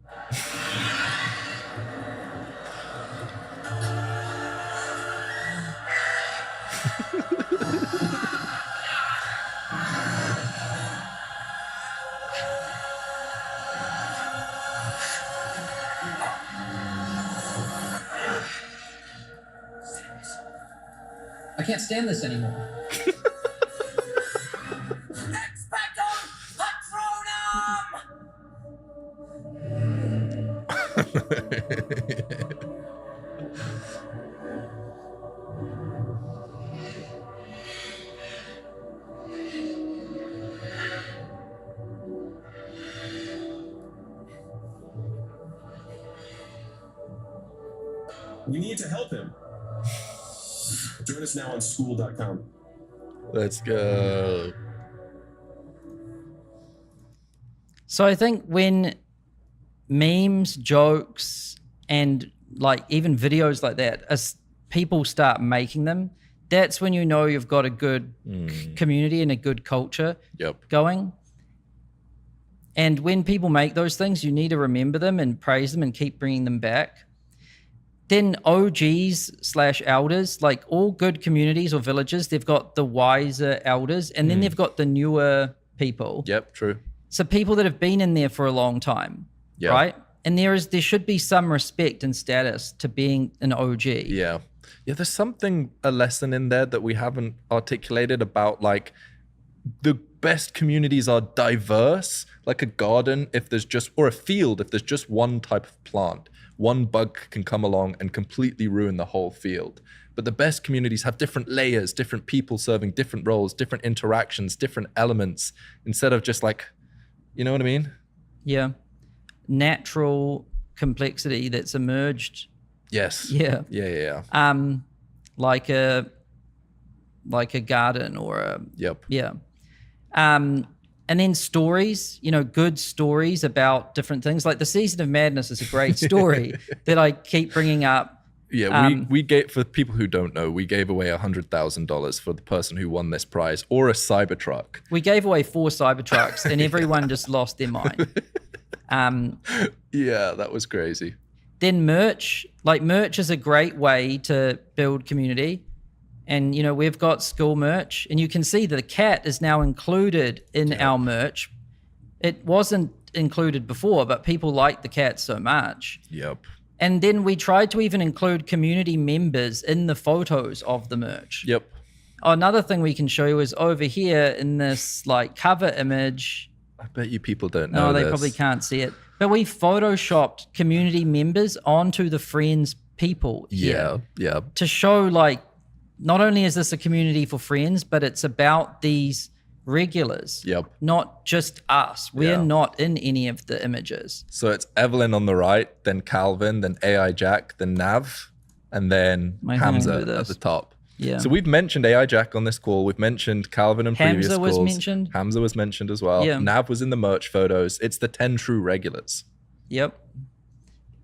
I can't stand this anymore. We need to help him. Join us now on Skool.com. Let's go. So I think when memes, jokes, and like even videos like that, as people start making them, that's when you've got a good community and a good culture going. And when people make those things, you need to remember them and praise them and keep bringing them back. Then OGs/elders, like all good communities or villages, they've got the wiser elders, and then they've got the newer people. Yep, true. So people that have been in there for a long time, right? And there should be some respect and status to being an OG. Yeah, there's a lesson in there that we haven't articulated about, like the best communities are diverse, like a garden, or a field, if there's just one type of plant. One bug can come along and completely ruin the whole field. But the best communities have different layers, different people serving different roles, different interactions, different elements, instead of just like, you know what I mean? Yeah. Natural complexity that's emerged. Yes. Yeah. Yeah. Like a garden or a... Yep. Yeah. And And then stories, good stories about different things. Like the Season of Madness is a great story that I keep bringing up. Yeah, we gave, for people who don't know, we gave away $100,000 for the person who won this prize, or a Cybertruck. We gave away 4 Cybertrucks and everyone just lost their mind. Yeah, that was crazy. Then merch. Like merch is a great way to build community. And, we've got Skool merch, and you can see that the cat is now included in our merch. It wasn't included before, but people like the cat so much. Yep. And then we tried to even include community members in the photos of the merch. Yep. Another thing we can show you is over here in this like cover image. I bet you people don't know No, they this. probably can't see it. But we photoshopped community members onto the friends people here. Yeah. To show like, not only is this a community for friends, but it's about these regulars. Yep. Not just us. We're not in any of the images. So it's Evelyn on the right, then Calvin, then AI Jack, then Nav, and then Hamza at the top. Yeah. So we've mentioned AI Jack on this call. We've mentioned Calvin in previous Hamza calls. was mentioned. Hamza was mentioned as well. Yeah. Nav was in the merch photos. It's the 10 true regulars. Yep.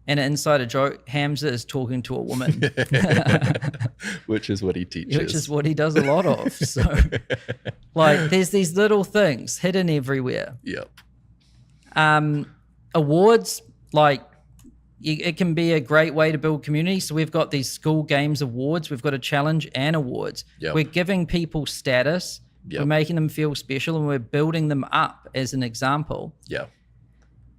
And an insider joke, Hamza is talking to a woman. Which is what he teaches. Which is what he does a lot of. So, like, there's these little things hidden everywhere. Yep. Awards, like, it can be a great way to build community. So we've got these Skool Games awards. We've got a challenge and awards. Yep. We're giving people status. Yep. We're making them feel special, and we're building them up as an example. Yeah.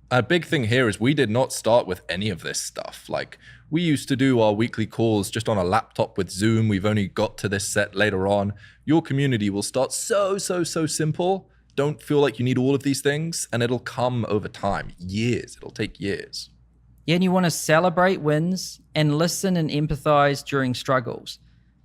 A big thing here is we did not start with any of this stuff. Like, we used to do our weekly calls just on a laptop with Zoom. We've only got to this set later on. Your community will start so simple. Don't feel like you need all of these things, and it'll come over time. Years. It'll take years. Yeah, and you want to celebrate wins and listen and empathize during struggles.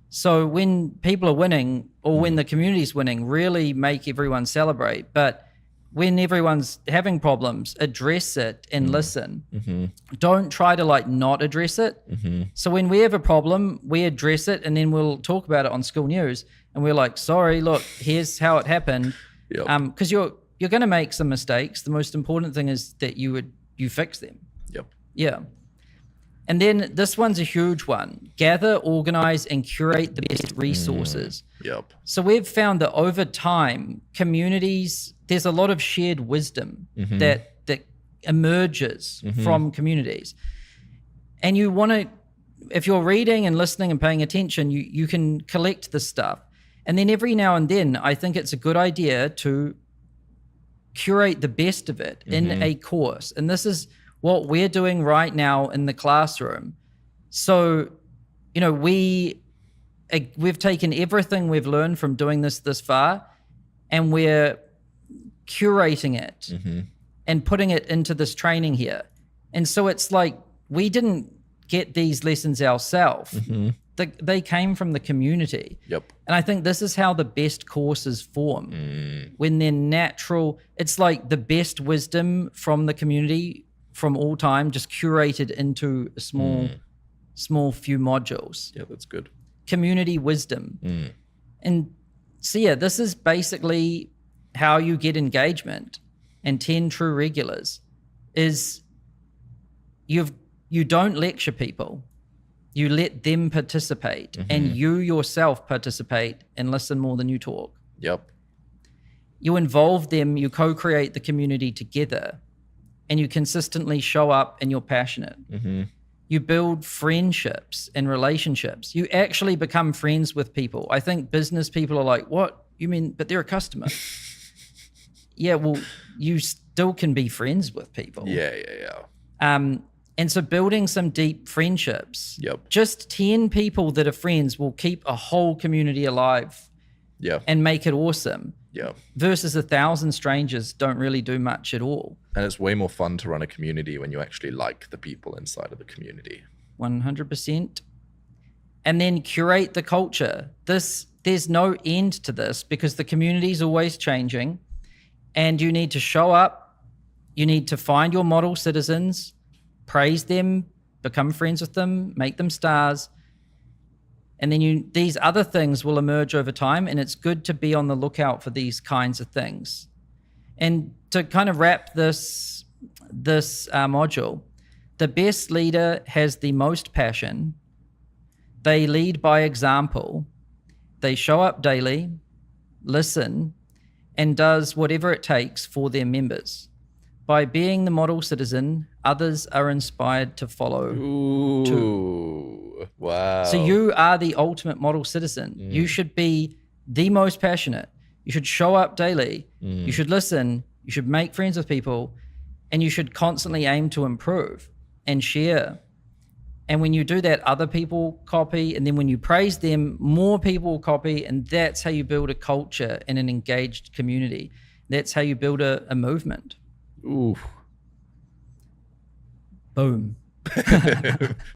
So when people are winning, or when the community's winning, really make everyone celebrate. But when everyone's having problems, address it and listen. Mm-hmm. Don't try to like not address it. Mm-hmm. So when we have a problem, we address it, and then we'll talk about it on Skool News. And we're like, sorry, look, here's how it happened. Yep. 'Cause you're going to make some mistakes. The most important thing is that you fix them. Yep. Yeah. And then this one's a huge one. Gather, organize, and curate the best resources. Yep. So we've found that over time, communities, there's a lot of shared wisdom that emerges from communities. And you want to, if you're reading and listening and paying attention, you can collect this stuff. And then every now and then, I think it's a good idea to curate the best of it in a course. And this is what we're doing right now in the classroom. So, we've taken everything we've learned from doing this far, and we're curating it and putting it into this training here. And so it's like, we didn't get these lessons ourselves. They came from the community. Yep. And I think this is how the best courses form. When they're natural, it's like the best wisdom from the community from all time, just curated into a small few modules. Yeah, that's good. Community wisdom. And so yeah, this is basically how you get engagement. And 10 true regulars is you don't lecture people. You let them participate, and you yourself participate and listen more than you talk. Yep. You involve them, you co-create the community together, and you consistently show up and you're passionate. You build friendships and relationships. You actually become friends with people. I think business people are like, what? You mean, but they're a customer. Yeah, well, you still can be friends with people. Yeah. And so building some deep friendships. Yep. Just 10 people that are friends will keep a whole community alive. Yeah. And make it awesome. Yeah. Versus 1,000 strangers don't really do much at all. And it's way more fun to run a community when you actually like the people inside of the community. 100%. And then curate the culture. There's no end to this, because the community is always changing, and you need to show up. You need to find your model citizens, praise them, become friends with them, make them stars. And then these other things will emerge over time, and it's good to be on the lookout for these kinds of things. And to kind of wrap this module, the best leader has the most passion. They lead by example. They show up daily, listen, and does whatever it takes for their members. By being the model citizen, others are inspired to follow. Ooh, wow. So you are the ultimate model citizen. You should be the most passionate. You should show up daily. You should listen. You should make friends with people. And you should constantly aim to improve and share. And when you do that, other people copy. And then when you praise them, more people copy. And that's how you build a culture and an engaged community. That's how you build a movement. Ooh. Boom.